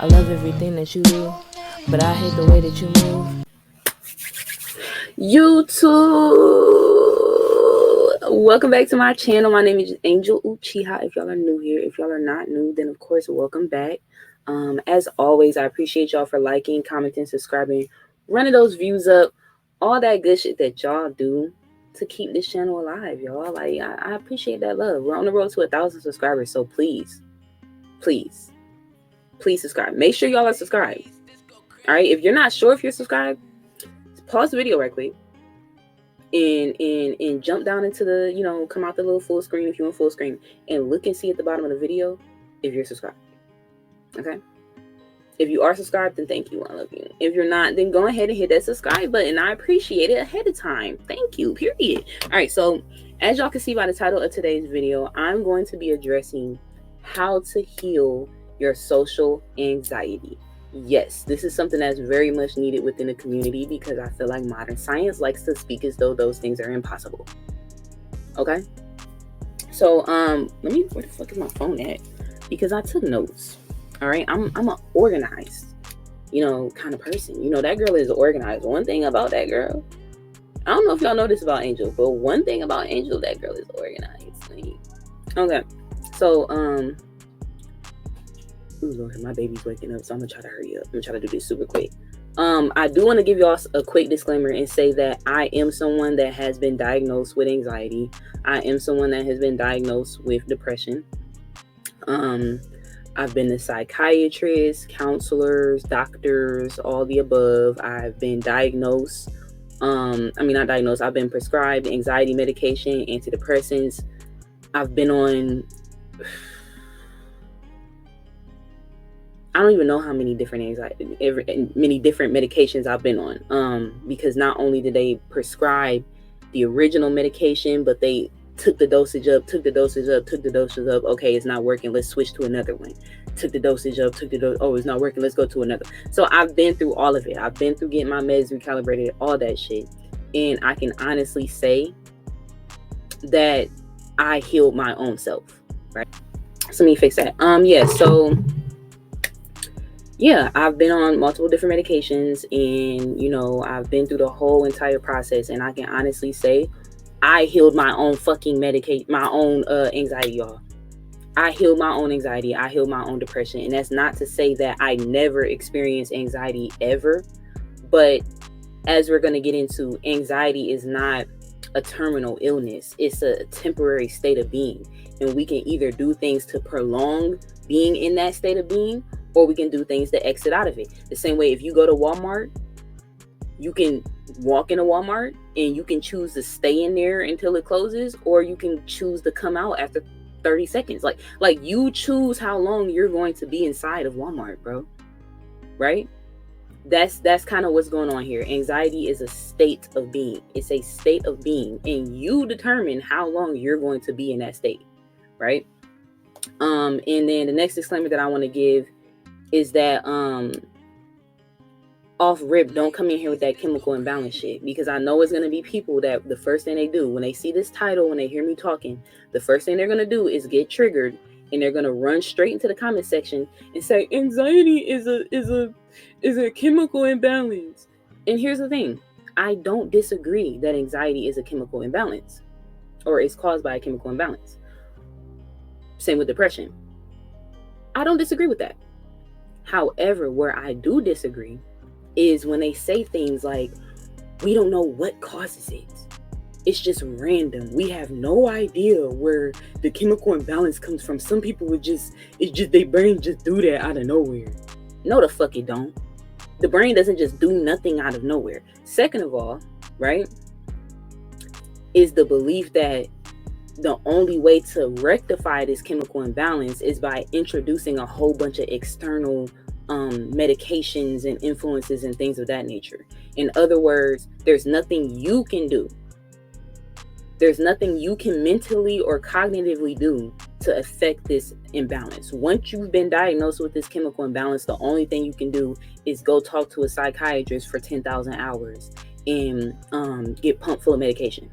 I love everything that you do, but I hate the way that you move. YouTube, welcome back to my channel. My name is Angel Uchiha. If y'all are new here, if y'all are not new, then of course welcome back. As always, I appreciate y'all for liking, commenting, subscribing, running those views up, all that good shit that y'all do to keep this channel alive, y'all. Like I appreciate that love. We're on the road to 1,000 subscribers, so please subscribe. Make sure y'all are subscribed. All right, if you're not sure if you're subscribed, pause the video right quick and jump down into the, come out the little full screen if you want full screen and look and see at the bottom of the video if you're subscribed. Okay, if you are subscribed, then thank you, I love you. If you're not, then go ahead and hit that subscribe button. I appreciate it ahead of time. Thank you, period. All right, so as y'all can see by the title of today's video, I'm going to be addressing how to heal your social anxiety. Yes, this is something that's very much needed within the community because I feel like modern science likes to speak as though those things are impossible. Okay, so where the fuck is my phone at? Because I took notes. All right, I'm an organized, kind of person. That girl is organized. One thing about that girl, I don't know if y'all know this about Angel, but one thing about Angel, that girl is organized. Okay, so ooh, Lord, my baby's waking up, so I'm gonna try to hurry up. I'm gonna try to do this super quick. I do want to give y'all a quick disclaimer and say that I am someone that has been diagnosed with anxiety. I am someone that has been diagnosed with depression. I've been to psychiatrists, counselors, doctors, all the above. I've been diagnosed. Not diagnosed. I've been prescribed anxiety medication, antidepressants. I've been on, I don't even know how many different medications I've been on. Because not only did they prescribe the original medication, but they took the dosage up. Okay, it's not working. Let's switch to another one. Took the dosage up. Oh, it's not working. Let's go to another. So I've been through all of it. I've been through getting my meds recalibrated, all that shit. And I can honestly say that I healed my own self, right? So let me fix that. I've been on multiple different medications and, I've been through the whole entire process. And I can honestly say I healed my own fucking anxiety, y'all. I healed my own anxiety. I healed my own depression. And that's not to say that I never experienced anxiety ever. But as we're going to get into, anxiety is not a terminal illness. It's a temporary state of being. And we can either do things to prolong being in that state of being, or we can do things to exit out of it. The same way, if you go to Walmart, you can walk into Walmart and you can choose to stay in there until it closes, or you can choose to come out after 30 seconds. Like you choose how long you're going to be inside of Walmart, bro. Right? That's kind of what's going on here. Anxiety is a state of being. It's a state of being, and you determine how long you're going to be in that state, right? And then the next disclaimer that I want to give is that off rip, don't come in here with that chemical imbalance shit, because I know it's going to be people that the first thing they do when they see this title, when they hear me talking, the first thing they're going to do is get triggered, and they're going to run straight into the comment section and say anxiety is a chemical imbalance. And here's the thing, I don't disagree that anxiety is a chemical imbalance or is caused by a chemical imbalance. Same with depression. I don't disagree with that. However, where I do disagree is when they say things like, we don't know what causes it. It's just random. We have no idea where the chemical imbalance comes from. Some people their brain just do that out of nowhere. No, the fuck it don't. The brain doesn't just do nothing out of nowhere. Second of all, right, is the belief that the only way to rectify this chemical imbalance is by introducing a whole bunch of external medications and influences and things of that nature. In other words, there's nothing you can do. There's nothing you can mentally or cognitively do to affect this imbalance. Once you've been diagnosed with this chemical imbalance, the only thing you can do is go talk to a psychiatrist for 10,000 hours and get pumped full of medication.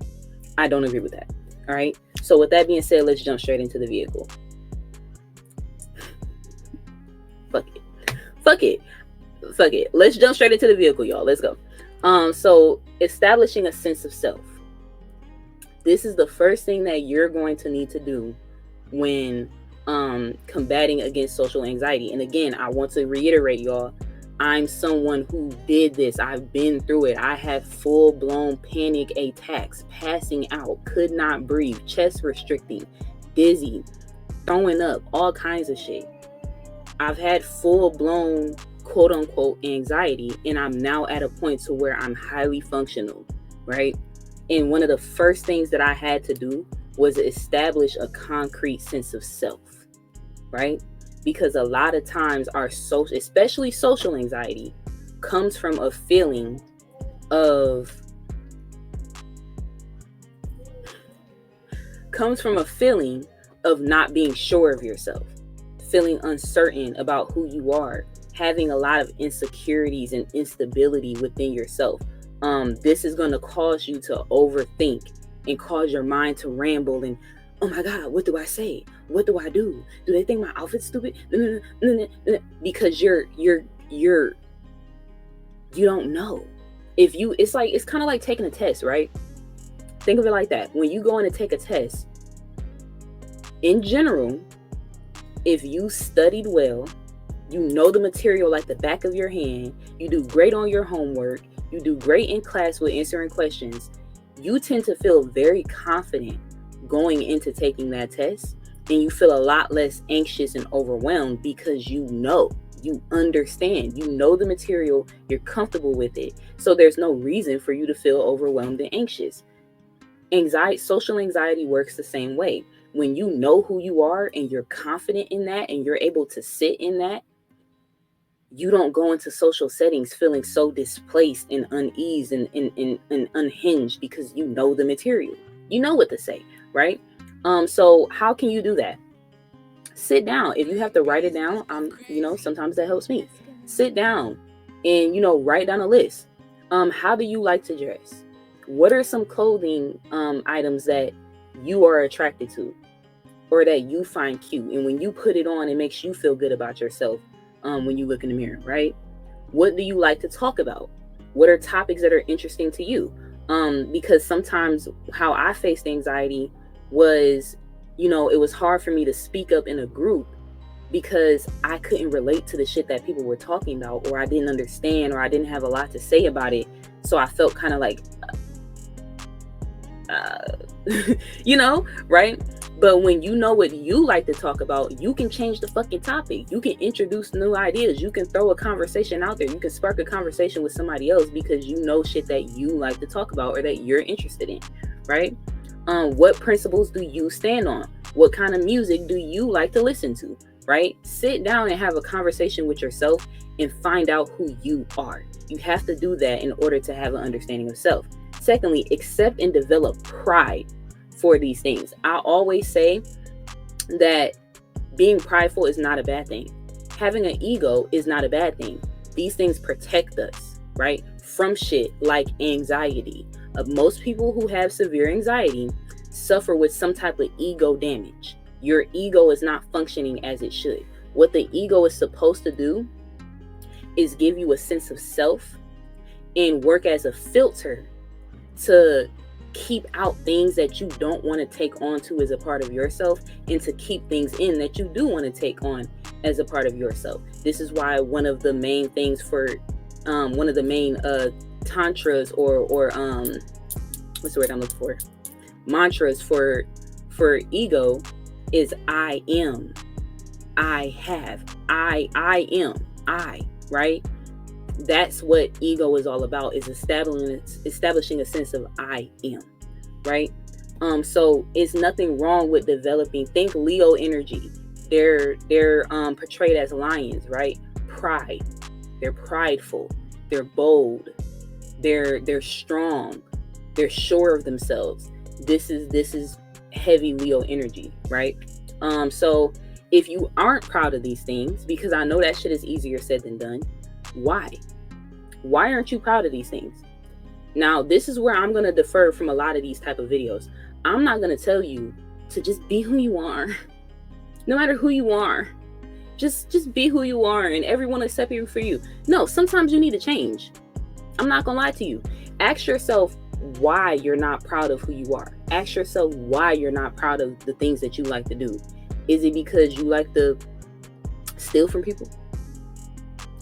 I don't agree with that. All right. So with that being said, let's jump straight into the vehicle. Fuck Fuck it. Let's jump straight into the vehicle, y'all. Let's go. So establishing a sense of self. This is the first thing that you're going to need to do when combating against social anxiety. And again, I want to reiterate, y'all, I'm someone who did this. I've been through it. I had full-blown panic attacks, passing out, could not breathe, chest restricting, dizzy, throwing up, all kinds of shit. I've had full-blown quote-unquote anxiety, and I'm now at a point to where I'm highly functional, right? And one of the first things that I had to do was establish a concrete sense of self, right? Because a lot of times our social, especially social anxiety, comes from a feeling of not being sure of yourself, feeling uncertain about who you are, having a lot of insecurities and instability within yourself. This is going to cause you to overthink and cause your mind to ramble and, oh my God, what do I say? What do I do? Do they think my outfit's stupid? Because you don't know. It's kind of like taking a test, right? Think of it like that. When you go in to take a test, in general, if you studied well, you know the material like the back of your hand, you do great on your homework, you do great in class with answering questions, you tend to feel very confident going into taking that test, and you feel a lot less anxious and overwhelmed because you understand, you know the material, you're comfortable with it. So there's no reason for you to feel overwhelmed and anxious. Social anxiety works the same way. When you know who you are and you're confident in that and you're able to sit in that, you don't go into social settings feeling so displaced and uneased and unhinged because you know the material. You know what to say, right? So how can you do that? Sit down. If you have to write it down, sometimes that helps me. Sit down and, write down a list. How do you like to dress? What are some clothing items that you are attracted to or that you find cute? And when you put it on, it makes you feel good about yourself when you look in the mirror, right? What do you like to talk about? What are topics that are interesting to you? Because sometimes how I faced anxiety was, it was hard for me to speak up in a group because I couldn't relate to the shit that people were talking about, or I didn't understand, or I didn't have a lot to say about it. So I felt kind of like, right? But when you know what you like to talk about, you can change the fucking topic. You can introduce new ideas. You can throw a conversation out there. You can spark a conversation with somebody else because you know shit that you like to talk about or that you're interested in, right? What principles do you stand on? What kind of music do you like to listen to, right? Sit down and have a conversation with yourself and find out who you are. You have to do that in order to have an understanding of self. Secondly, accept and develop pride for these things. I always say that being prideful is not a bad thing. Having an ego is not a bad thing. These things protect us, right? From shit like anxiety. Most people who have severe anxiety suffer with some type of ego damage. Your ego is not functioning as it should. What the ego is supposed to do is give you a sense of self and work as a filter to keep out things that you don't want to take on to as a part of yourself, and to keep things in that you do want to take on as a part of yourself. This is why one of the main things for one of the main tantras or what's the word I'm looking for? Mantras for ego is I am, I have, I am, right? That's what ego is all about, is establishing a sense of I am, right? So it's nothing wrong with developing. Think Leo energy. They're portrayed as lions, right? Pride. They're prideful. They're bold. They're strong. They're sure of themselves. This is heavy Leo energy, right? So if you aren't proud of these things, because I know that shit is easier said than done, why aren't you proud of these things? Now, this is where I'm going to defer from a lot of these type of videos. I'm not going to tell you to just be who you are. No matter who you are, Just be who you are and everyone accept you for you. No, sometimes you need to change. I'm not gonna lie to you. Ask yourself why you're not proud of who you are. Ask yourself why you're not proud of the things that you like to do. Is it because you like to steal from people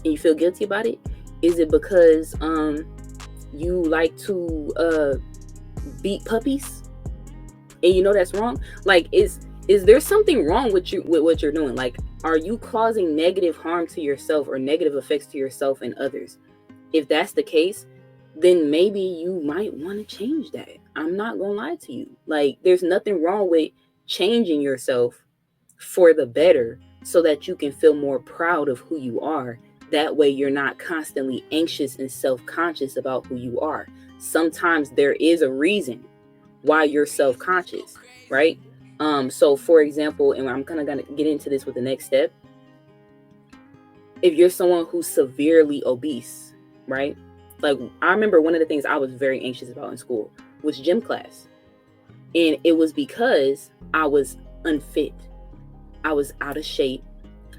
and you feel guilty about it? Is it because you like to beat puppies and you know that's wrong? Like, is there something wrong with what you're doing? Like, are you causing negative harm to yourself or negative effects to yourself and others? If that's the case, then maybe you might want to change that. I'm not gonna lie to you. Like, there's nothing wrong with changing yourself for the better so that you can feel more proud of who you are. That way you're not constantly anxious and self-conscious about who you are. Sometimes there is a reason why you're self-conscious, right? So for example, and I'm kind of gonna get into this with the next step. If you're someone who's severely obese, right? Like, I remember one of the things I was very anxious about in school was gym class. And it was because I was unfit. I was out of shape.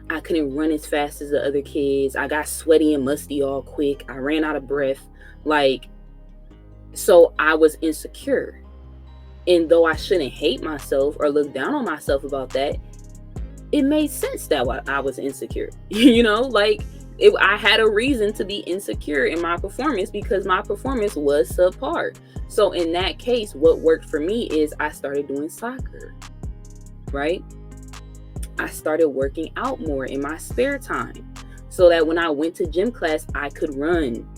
I couldn't run as fast as the other kids. I got sweaty and musty all quick. I ran out of breath. Like, so I was insecure. And though I shouldn't hate myself or look down on myself about that, it made sense that I was insecure. You know, like, I had a reason to be insecure in my performance because my performance was subpar. So in that case, what worked for me is I started doing soccer, right? I started working out more in my spare time so that when I went to gym class, I could run.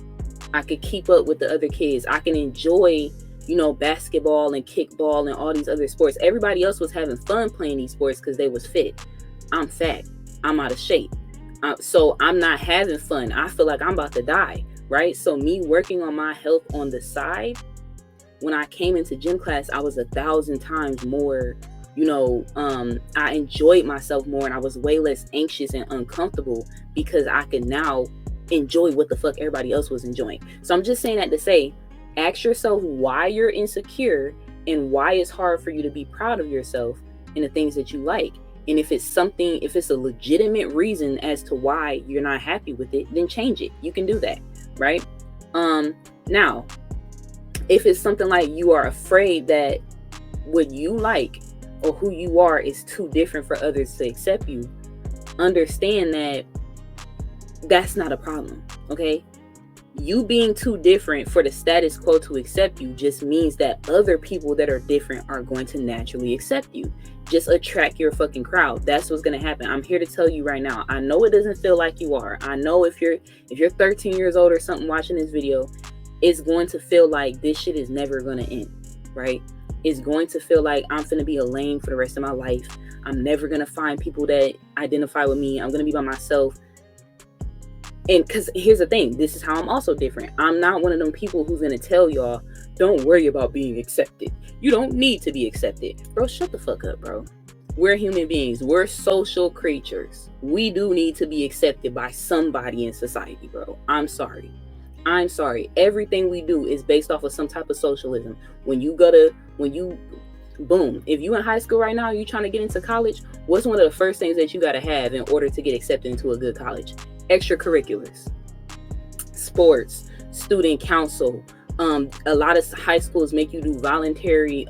I could keep up with the other kids. I can enjoy, you know, basketball and kickball and all these other sports. Everybody else was having fun playing these sports because they was fit. I'm fat. I'm out of shape. So I'm not having fun. I feel like I'm about to die, right? So me working on my health on the side, when I came into gym class, I was 1,000 times more, you know, I enjoyed myself more and I was way less anxious and uncomfortable because I could now enjoy what the fuck everybody else was enjoying. So I'm just saying that to say, ask yourself why you're insecure and why it's hard for you to be proud of yourself and the things that you like. And if it's a legitimate reason as to why you're not happy with it, then change it. You can do that, right? Now, if it's something like you are afraid that what you like or who you are is too different for others to accept you, understand that that's not a problem, okay? You being too different for the status quo to accept you just means that other people that are different are going to naturally accept you. Just attract your fucking crowd. That's what's going to happen. I'm here to tell you right now. I know it doesn't feel like you are. I know if you're 13 years old or something watching this video, it's going to feel like this shit is never going to end, right? It's going to feel like I'm going to be a lame for the rest of my life. I'm never going to find people that identify with me. I'm going to be by myself. And because here's the thing, this is how I'm also different. I'm not one of them people who's going to tell y'all, don't worry about being accepted. You don't need to be accepted. Bro, shut the fuck up, bro. We're human beings. We're social creatures. We do need to be accepted by somebody in society, bro. I'm sorry. Everything we do is based off of some type of socialism. Boom, if you in high school right now, you trying to get into college, what's one of the first things that you got to have in order to get accepted into a good college? Extracurriculars, sports, student council. A lot of high schools make you do mandatory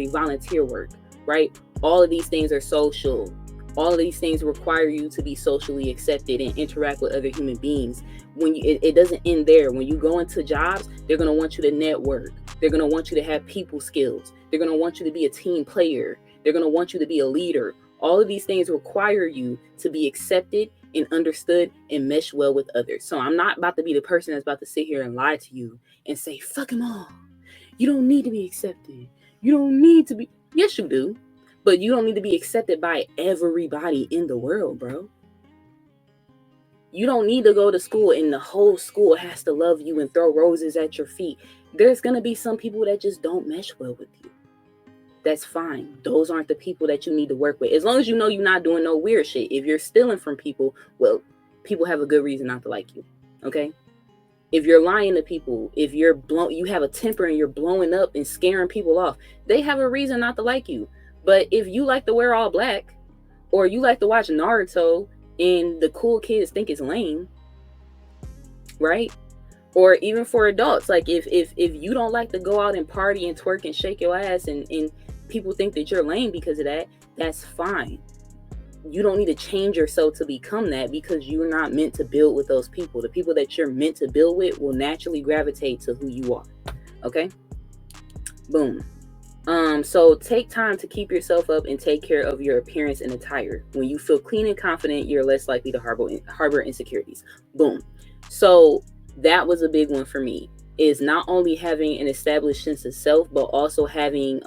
volunteer work, right? All of these things are social. All of these things require you to be socially accepted and interact with other human beings. It doesn't end there. When you go into jobs, they're going to want you to network. They're going to want you to have people skills. They're going to want you to be a team player. They're going to want you to be a leader. All of these things require you to be accepted and understood and mesh well with others. So I'm not about to be the person that's about to sit here and lie to you and say, fuck them all. You don't need to be accepted. You don't need to be. Yes, you do. But you don't need to be accepted by everybody in the world, bro. You don't need to go to school and the whole school has to love you and throw roses at your feet. There's going to be some people that just don't mesh well with you. That's fine. Those aren't the people that you need to work with. As long as you know you're not doing no weird shit. If you're stealing from people, well, people have a good reason not to like you. Okay? If you're lying to people, if you have a temper and you're blowing up and scaring people off, they have a reason not to like you. But if you like to wear all black, Or you like to watch Naruto and the cool kids think it's lame, right? Or even for adults, like if you don't like to go out and party and twerk and shake your ass and people think that you're lame because of that, that's fine. You don't need to change yourself to become that, because you're not meant to build with those people. The people that you're meant to build with will naturally gravitate to who you are. Okay? Boom. So take time to keep yourself up and take care of your appearance and attire. When you feel clean and confident, you're less likely to harbor insecurities. Boom. So that was a big one for me, is not only having an established sense of self, but also having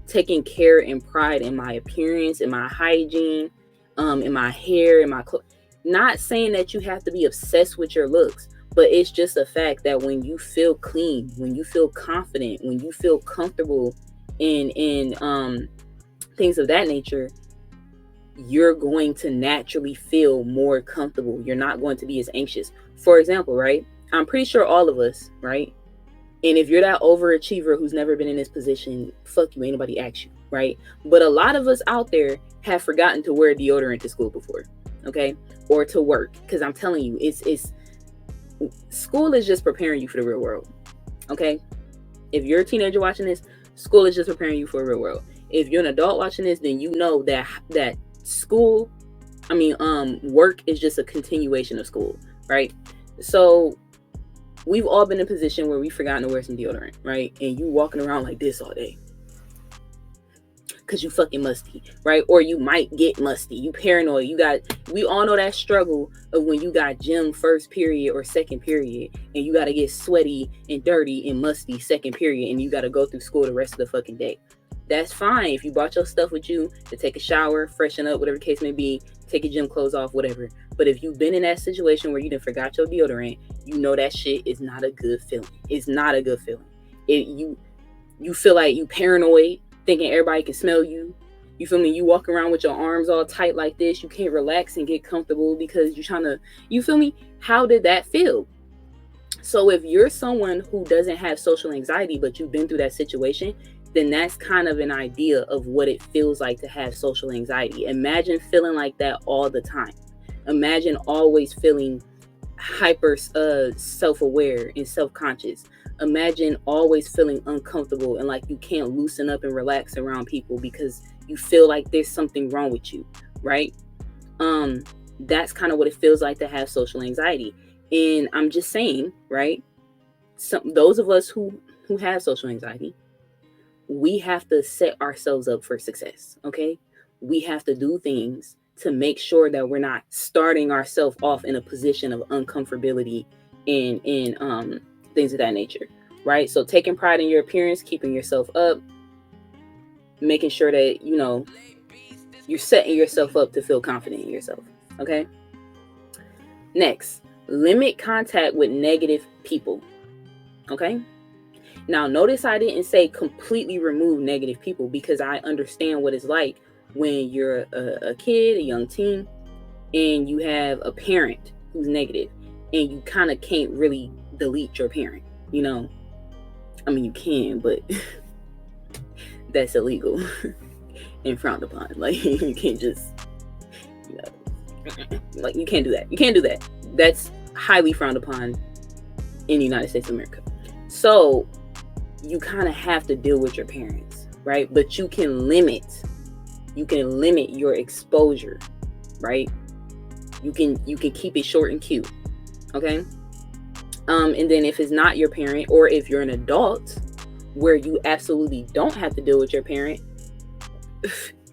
taking care and pride in my appearance, in my hygiene, in my hair, in my clothes. Not saying that you have to be obsessed with your looks, but it's just a fact that when you feel clean, when you feel confident, when you feel comfortable in things of that nature, you're going to naturally feel more comfortable. You're not going to be as anxious. For example, right? I'm pretty sure all of us, right? And if you're that overachiever who's never been in this position, fuck you, ain't nobody asked you, right? But a lot of us out there have forgotten to wear deodorant to school before, okay? Or to work. Because I'm telling you, it's school is just preparing you for the real world, okay? If you're a teenager watching this, school is just preparing you for the real world. If you're an adult watching this, then you know that school, work is just a continuation of school, right? So we've all been in a position where we've forgotten to wear some deodorant, right? And you walking around like this all day because you fucking musty, right? Or you might get musty. You paranoid. We all know that struggle of when you got gym first period or second period, and you got to get sweaty and dirty and musty second period, and you got to go through school the rest of the fucking day. That's fine if you brought your stuff with you to take a shower, freshen up, whatever the case may be, take your gym clothes off, whatever. But if you've been in that situation where you done forgot your deodorant, you know that shit is not a good feeling. It's not a good feeling. You feel like you paranoid, thinking everybody can smell you. You feel me? You walk around with your arms all tight like this. You can't relax and get comfortable because you're trying to, you feel me? How did that feel? So if you're someone who doesn't have social anxiety, but you've been through that situation, then that's kind of an idea of what it feels like to have social anxiety. Imagine feeling like that all the time. Imagine always feeling hyper self-aware and self-conscious. Imagine always feeling uncomfortable and like you can't loosen up and relax around people because you feel like there's something wrong with you, right? That's kind of what it feels like to have social anxiety. And I'm just saying, right? Those of us who have social anxiety, we have to set ourselves up for success, okay? We have to do things to make sure that we're not starting ourselves off in a position of uncomfortability in things of that nature, right? So taking pride in your appearance, keeping yourself up, making sure that, you're setting yourself up to feel confident in yourself, okay? Next, limit contact with negative people, okay? Now, notice I didn't say completely remove negative people, because I understand what it's like when you're a kid, a young teen, and you have a parent who's negative, and you kind of can't really delete your parent, you can, but that's illegal and frowned upon. Like, you can't just, like, you can't do that. You can't do that. That's highly frowned upon in the United States of America. So you kind of have to deal with your parents, right? But you can limit your exposure, right? You can keep it short and cute, okay? And then if it's not your parent, or if you're an adult where you absolutely don't have to deal with your parent,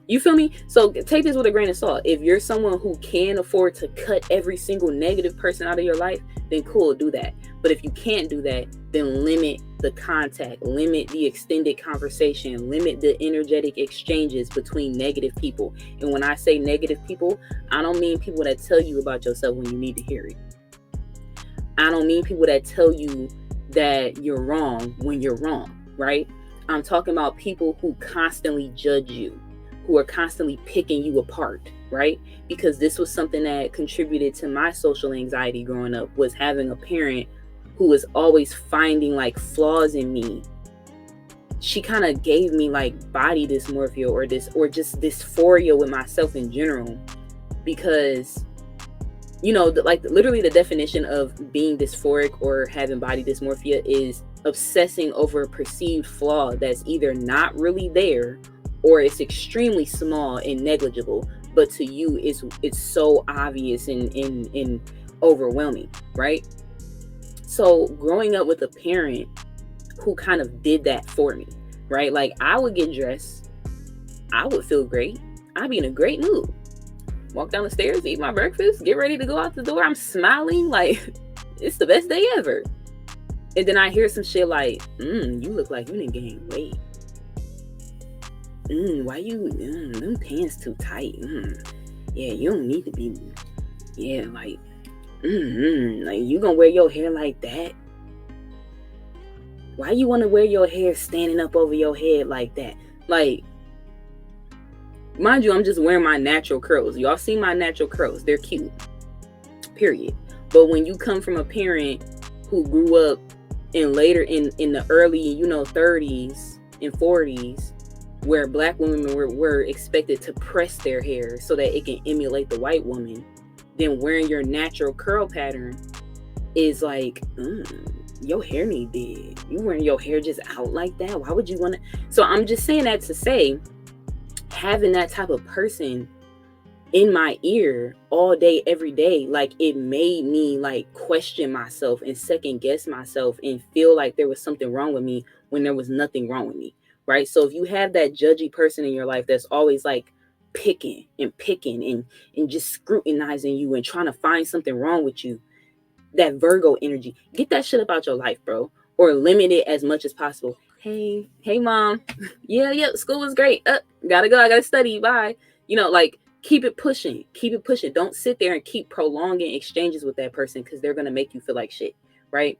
you feel me? So take this with a grain of salt. If you're someone who can afford to cut every single negative person out of your life, then cool, do that. But if you can't do that, then limit the contact, limit the extended conversation, limit the energetic exchanges between negative people. And when I say negative people, I don't mean people that tell you about yourself when you need to hear it. I don't mean people that tell you that you're wrong when you're wrong, right? I'm talking about people who constantly judge you, who are constantly picking you apart, right? Because this was something that contributed to my social anxiety growing up, was having a parent who was always finding like flaws in me she kind of gave me like body dysmorphia or just dysphoria with myself in general, because like literally the definition of being dysphoric or having body dysmorphia is obsessing over a perceived flaw that's either not really there or it's extremely small and negligible, but to you it's so obvious and overwhelming, right? So growing up with a parent who kind of did that for me, right? Like I would get dressed, I would feel great, I'd be in a great mood, walk down the stairs, eat my breakfast, get ready to go out the door, I'm smiling like it's the best day ever. And then I hear some shit like, you look like you didn't gain weight. Why you, them pants too tight. Yeah, you don't need to be, yeah, like, like you gonna wear your hair like that? Why you want to wear your hair standing up over your head like that? Like, mind you, I'm just wearing my natural curls. Y'all see my natural curls. They're cute. Period. But when you come from a parent who grew up in the early, 30s and 40s, where black women were expected to press their hair so that it can emulate the white woman, then wearing your natural curl pattern is like, your hair need big. You wearing your hair just out like that? Why would you want to? So I'm just saying that to say, having that type of person in my ear all day, every day, like it made me like question myself and second guess myself and feel like there was something wrong with me when there was nothing wrong with me, right? So if you have that judgy person in your life that's always like picking and just scrutinizing you and trying to find something wrong with you, that Virgo energy, get that shit about your life, bro, or limit it as much as possible. Hey mom, yeah, school was great, gotta go, I gotta study, bye. Like keep it pushing. Don't sit there and keep prolonging exchanges with that person, because they're gonna make you feel like shit, right?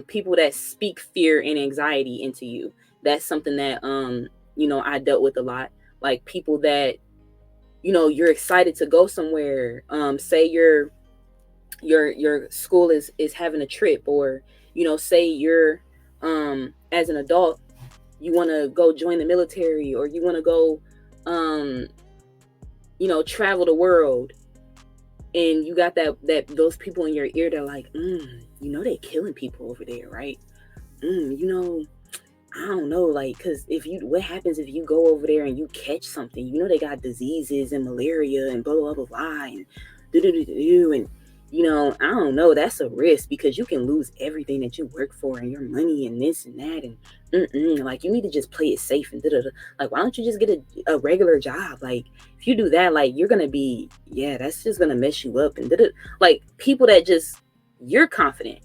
People that speak fear and anxiety into you, that's something that I dealt with a lot. Like people that you're excited to go somewhere, say your school is having a trip, or say you're as an adult you want to go join the military, or you want to go travel the world, and you got that those people in your ear that are like, they killing people over there, right? I don't know, like, because what happens if you go over there and you catch something? They got diseases and malaria and blah blah blah blah and and I don't know, that's a risk, because you can lose everything that you work for and your money and this and that, and like you need to just play it safe and like, why don't you just get a regular job? Like if you do that, like you're gonna be, that's just gonna mess you up and like people that just, you're confident.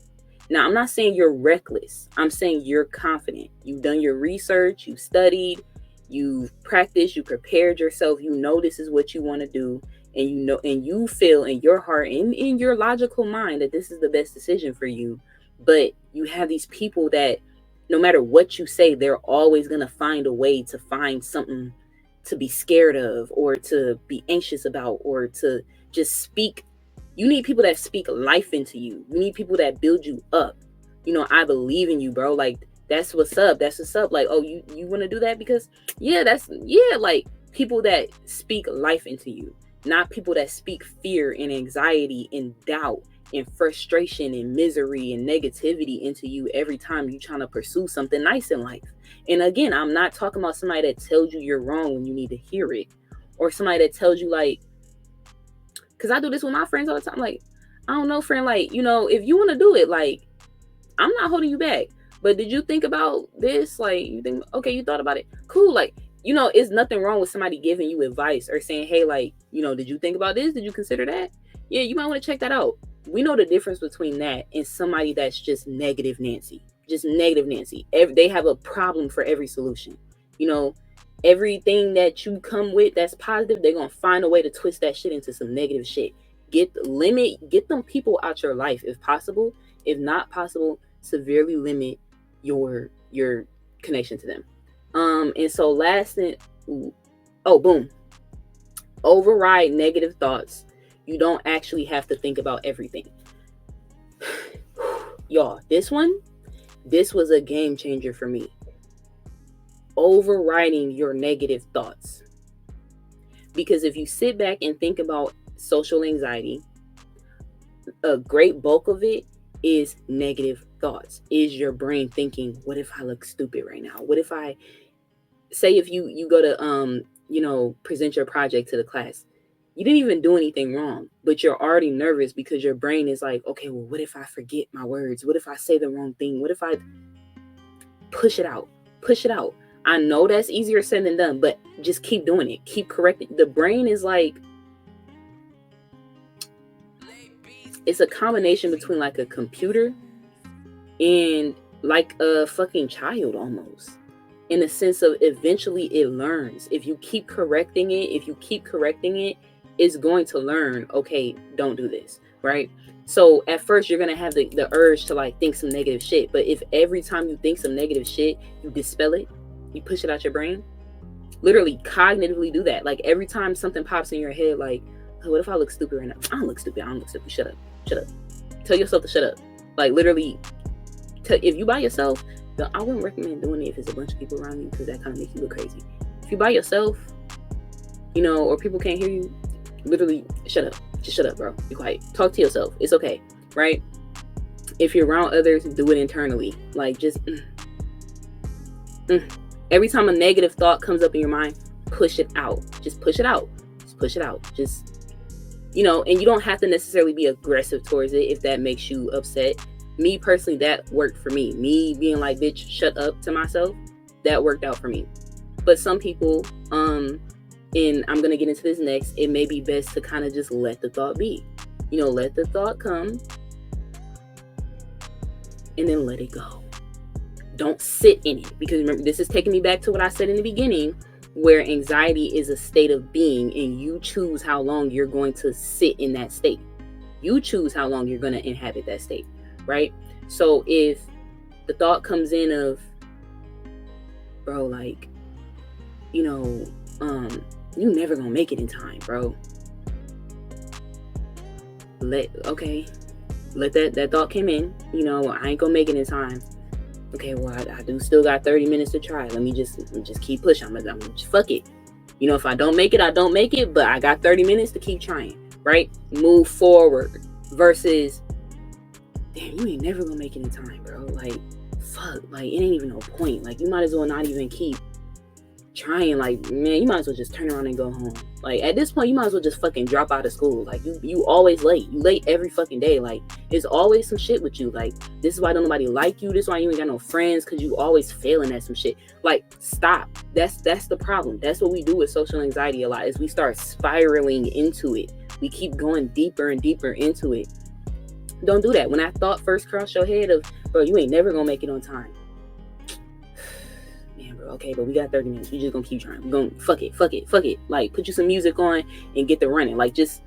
Now I'm not saying you're reckless, I'm saying you're confident. You've done your research, you studied, you've practiced, you prepared yourself, this is what you want to do, and and you feel in your heart and in your logical mind that this is the best decision for you. But you have these people that no matter what you say, they're always going to find a way to find something to be scared of, or to be anxious about, or to just speak. You need people that speak life into you. You need people that build you up. I believe in you, bro. Like that's what's up. Like, oh, you want to do that because like people that speak life into you. Not people that speak fear and anxiety and doubt and frustration and misery and negativity into you every time you're trying to pursue something nice in life. And again, I'm not talking about somebody that tells you you're wrong when you need to hear it, or somebody that tells you like, because I do this with my friends all the time. Like, I don't know, friend, like, if you want to do it, like, I'm not holding you back. But did you think about this? Like, you think, okay, you thought about it. Cool. Like, it's nothing wrong with somebody giving you advice or saying, hey, like, did you think about this? Did you consider that? Yeah, you might want to check that out. We know the difference between that and somebody that's just negative Nancy. Just negative Nancy. They have a problem for every solution. Everything that you come with that's positive, they're going to find a way to twist that shit into some negative shit. Get them people out your life if possible. If not possible, severely limit your connection to them. And so last thing, boom. Override negative thoughts. You don't actually have to think about everything. Y'all, this was a game changer for me. overriding your negative thoughts. Because if you sit back and think about social anxiety, a great bulk of it is negative thoughts. Is your brain thinking, what if I look stupid right now? What if I say, if you go to present your project to the class, you didn't even do anything wrong, but you're already nervous because your brain is like, okay, well, what if I forget my words? What if I say the wrong thing? What if I push it out? Push it out. I know that's easier said than done, but just keep doing it. Keep correcting. The brain is like, it's a combination between like a computer and like a fucking child almost, in the sense of eventually it learns. If you keep correcting it, it's going to learn, okay, don't do this, right? So at first you're going to have the urge to like think some negative shit. But if every time you think some negative shit, you dispel it, you push it out your brain, literally cognitively do that. Like every time something pops in your head, like, oh, what if I look stupid right now? I don't look stupid. Shut up. Tell yourself to shut up. Like literally, if you by yourself, I wouldn't recommend doing it if it's a bunch of people around you, because that kind of makes you look crazy. If you by yourself, or people can't hear you, literally shut up. Just shut up, bro. Be quiet. Talk to yourself. It's okay, right? If you're around others, do it internally. Like just every time a negative thought comes up in your mind, push it out. Just push it out. Just and you don't have to necessarily be aggressive towards it if that makes you upset. Me personally, that worked for me. Me being like, bitch, shut up to myself, that worked out for me. But some people, and I'm going to get into this next, it may be best to kind of just let the thought be. Let the thought come and then let it go. Don't sit in it. Because remember, this is taking me back to what I said in the beginning, where anxiety is a state of being and you choose how long you're going to sit in that state. You choose how long you're going to inhabit that state, right? So if the thought comes in of, bro, like, you never gonna make it in time, bro. Let that thought come in, I ain't gonna make it in time. Okay, well, I do still got 30 minutes to try. Let me just keep pushing. I'm just fuck it. If I don't make it, I don't make it, but I got 30 minutes to keep trying, right? Move forward versus, damn, you ain't never gonna make it in time, bro. Like, fuck, like, it ain't even no point. Like, you might as well not even keep trying. Like, man, you might as well just turn around and go home. Like, at this point, you might as well just fucking drop out of school. Like, you always late. You late every fucking day. Like, there's always some shit with you. Like, this is why don't nobody like you. This is why you ain't got no friends, because you always failing at some shit. Like, stop. That's the problem. That's what we do with social anxiety a lot, is we start spiraling into it. We keep going deeper and deeper into it. Don't do that. When that thought first crossed your head of, bro, you ain't never gonna make it on time. Man, bro, okay, but we got 30 minutes. We just gonna keep trying. We're gonna fuck it. Like, put you some music on and get the running. Like, just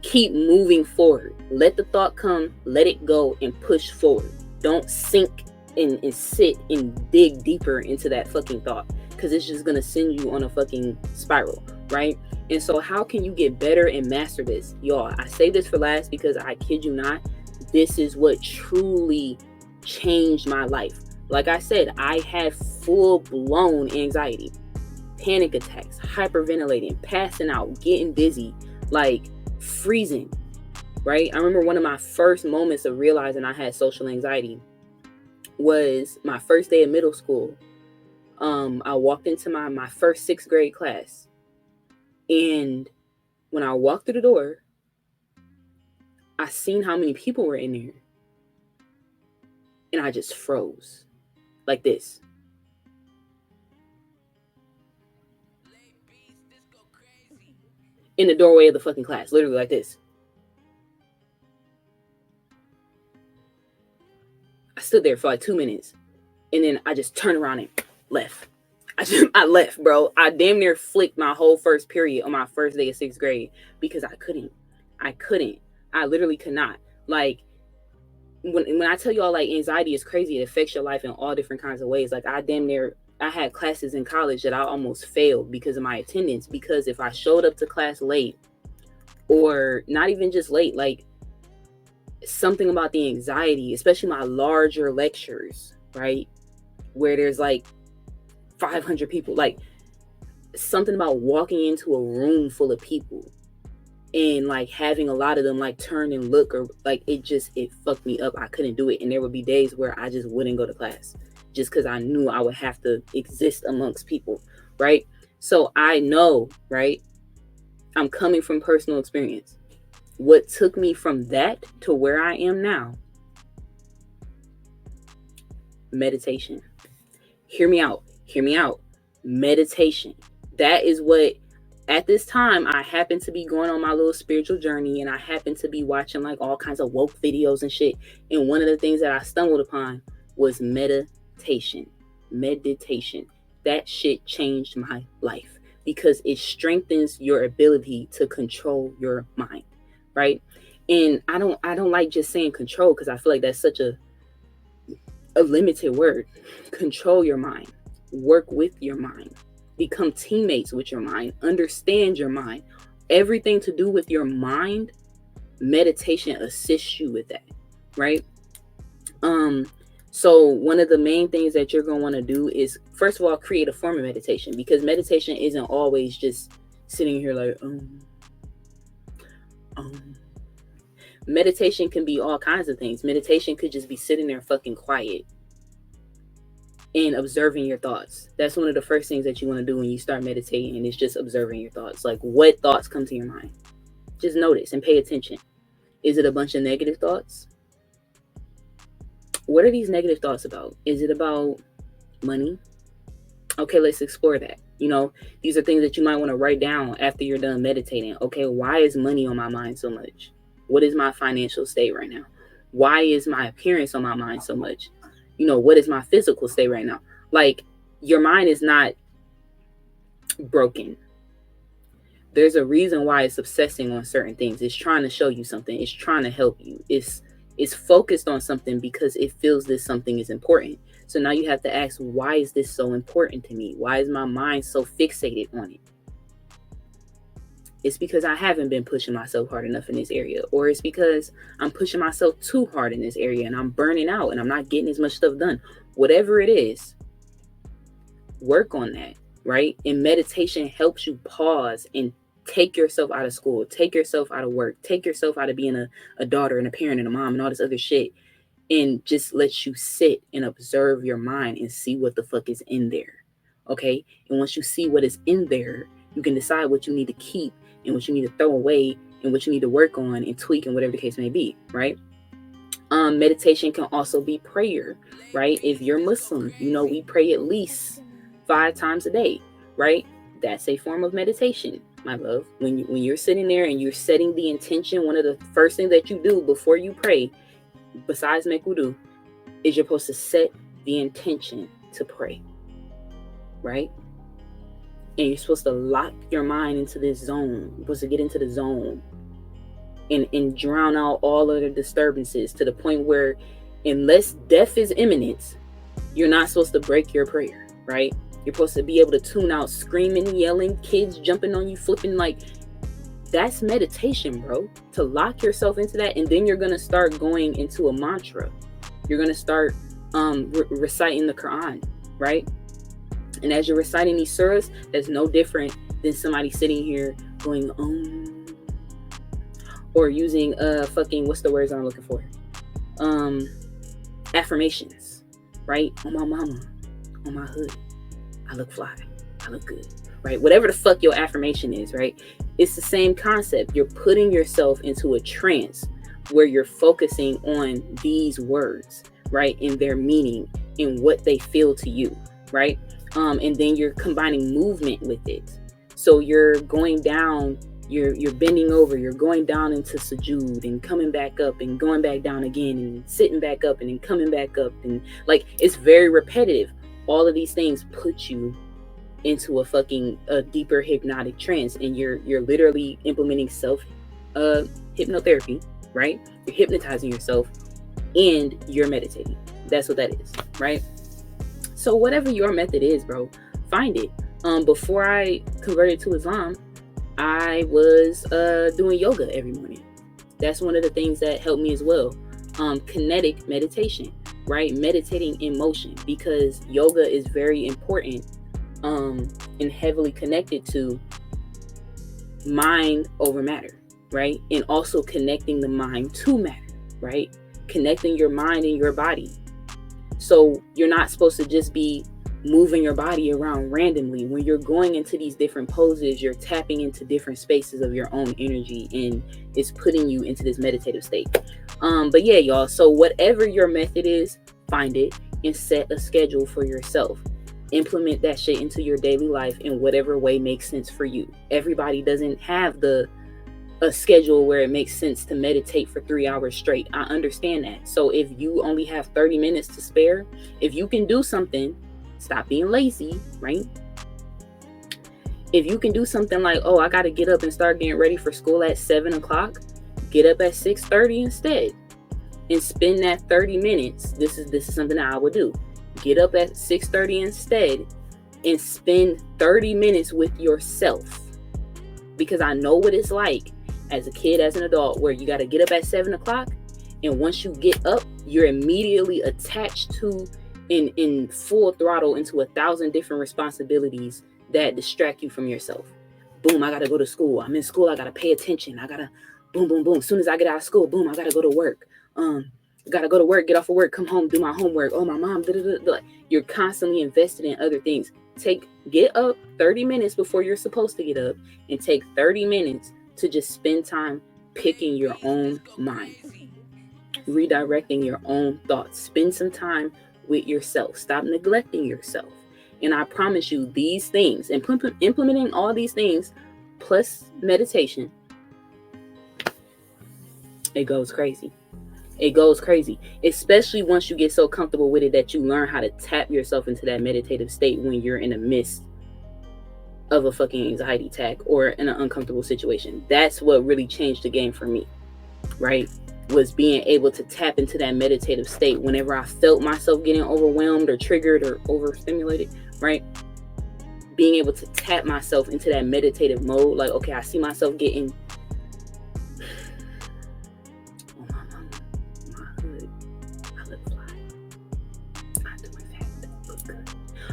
keep moving forward. Let the thought come, let it go, and push forward. Don't sink and sit and dig deeper into that fucking thought, because it's just gonna send you on a fucking spiral, right? And so how can you get better and master this? Y'all, I say this for last because I kid you not, this is what truly changed my life. Like I said, I had full-blown anxiety, panic attacks, hyperventilating, passing out, getting dizzy, like freezing, right? I remember one of my first moments of realizing I had social anxiety was my first day of middle school. I walked into my first 6th grade class. And when I walked through the door, I seen how many people were in there. And I just froze. Like this. In the doorway of the fucking class. Literally like this. I stood there for like 2 minutes. And then I just turned around and left. I left, bro. I damn near flicked my whole first period on my first day of 6th grade because I couldn't. I literally could not. Like, when I tell y'all, like, anxiety is crazy, it affects your life in all different kinds of ways. Like, I had classes in college that I almost failed because of my attendance. Because if I showed up to class late, or not even just late, like, something about the anxiety, especially my larger lectures, right, where there's like 500 people. Like, something about walking into a room full of people and like having a lot of them like turn and look, or like it fucked me up. I couldn't do it. And there would be days where I just wouldn't go to class just because I knew I would have to exist amongst people, right? So I know, right? I'm coming from personal experience. What took me from that to where I am now? Meditation. Hear me out. Meditation. That is what, at this time, I happen to be going on my little spiritual journey, and I happen to be watching like all kinds of woke videos and shit. And one of the things that I stumbled upon was meditation. That shit changed my life because it strengthens your ability to control your mind, right? And I don't like just saying control, because I feel like that's such a limited word. Control your mind. Work with your mind. Become teammates with your mind. Understand your mind. Everything to do with your mind, meditation assists you with that, right? So one of the main things that you're going to want to do is, first of all, create a form of meditation, because meditation isn't always just sitting here like, meditation can be all kinds of things. Meditation could just be sitting there fucking quiet and observing your thoughts. That's one of the first things that you want to do when you start meditating, and it's just observing your thoughts. Like, what thoughts come to your mind? Just notice and pay attention. Is it a bunch of negative thoughts? What are these negative thoughts about? Is it about money? Okay, let's explore that. You know, these are things that you might want to write down after you're done meditating. Okay, why is money on my mind so much? What is my financial state right now? Why is my appearance on my mind so much? You know, what is my physical state right now? Like, your mind is not broken. There's a reason why it's obsessing on certain things. It's trying to show you something. It's trying to help you. It's focused on something because it feels this something is important. So now you have to ask, why is this so important to me? Why is my mind so fixated on it? It's because I haven't been pushing myself hard enough in this area, or it's because I'm pushing myself too hard in this area and I'm burning out and I'm not getting as much stuff done. Whatever it is, work on that, right? And meditation helps you pause and take yourself out of school, take yourself out of work, take yourself out of being a daughter and a parent and a mom and all this other shit, and just let you sit and observe your mind and see what the fuck is in there. Okay? And once you see what is in there, you can decide what you need to keep and what you need to throw away and what you need to work on and tweak and whatever the case may be, right? Meditation can also be prayer, right? If you're Muslim, you know, we pray at least 5 times a day, right? That's a form of meditation, my love. When you're sitting there and you're setting the intention, one of the first things that you do before you pray, besides make wudu, is you're supposed to set the intention to pray, right? And you're supposed to lock your mind into this zone. You're supposed to get into the zone and drown out all of the disturbances to the point where, unless death is imminent, you're not supposed to break your prayer, right? You're supposed to be able to tune out screaming, yelling, kids jumping on you, flipping. Like, that's meditation, bro. To lock yourself into that, and then you're going to start going into a mantra. You're going to start reciting the Quran, right? And as you're reciting these surahs, that's no different than somebody sitting here going, or using fucking, what's the words I'm looking for? Affirmations, right? On my mama, on my hood, I look fly, I look good, right? Whatever the fuck your affirmation is, right? It's the same concept. You're putting yourself into a trance where you're focusing on these words, right? And their meaning and what they feel to you, right? And then you're combining movement with it. So you're going down, you're bending over, you're going down into sujood and coming back up and going back down again and sitting back up and then coming back up. And like, it's very repetitive. All of these things put you into a deeper hypnotic trance, and you're literally implementing self hypnotherapy, right? You're hypnotizing yourself and you're meditating. That's what that is, right? So whatever your method is, bro, find it. Before I converted to Islam, I was doing yoga every morning. That's one of the things that helped me as well. Kinetic meditation, right? Meditating in motion, because yoga is very important and heavily connected to mind over matter, right? And also connecting the mind to matter, right? Connecting your mind and your body. So you're not supposed to just be moving your body around randomly. When you're going into these different poses, you're tapping into different spaces of your own energy, and it's putting you into this meditative state. But yeah, y'all, so whatever your method is, find it and set a schedule for yourself. Implement that shit into your daily life in whatever way makes sense for you. Everybody doesn't have a schedule where it makes sense to meditate for 3 hours straight. I understand that. So if you only have 30 minutes to spare, if you can do something, stop being lazy, right? If you can do something like, oh, I got to get up and start getting ready for school at 7 o'clock, get up at 6:30 instead and spend that 30 minutes. This is something that I would do. Get up at 6:30 instead and spend 30 minutes with yourself. Because I know what it's like as a kid, as an adult, where you got to get up at 7 o'clock. And once you get up, you're immediately attached to in full throttle into 1,000 different responsibilities that distract you from yourself. Boom, I got to go to school. I'm in school. I got to pay attention. I got to boom, boom, boom. As soon as I get out of school, boom, I got to go to work. Got to go to work, get off of work, come home, do my homework. Oh, my mom, You're constantly invested in other things. Get up 30 minutes before you're supposed to get up and take 30 minutes to just spend time picking your own mind, redirecting your own thoughts. Spend some time with yourself. Stop neglecting yourself. And I promise you, these things, implementing all these things plus meditation, it goes crazy. It goes crazy, especially once you get so comfortable with it that you learn how to tap yourself into that meditative state when you're in the midst of a fucking anxiety attack or in an uncomfortable situation. That's what really changed the game for me, right? Was being able to tap into that meditative state whenever I felt myself getting overwhelmed or triggered or overstimulated, right? Being able to tap myself into that meditative mode. Like, okay, I see myself getting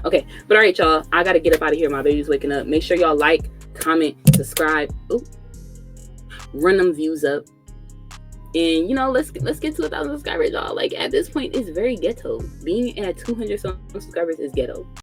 okay, but all right, y'all, I gotta get up out of here. My baby's waking up. Make sure y'all like, comment, subscribe. Ooh, run them views up, and let's get to 1,000 subscribers, y'all. Like, at this point, it's very ghetto. Being at 200 subscribers is ghetto.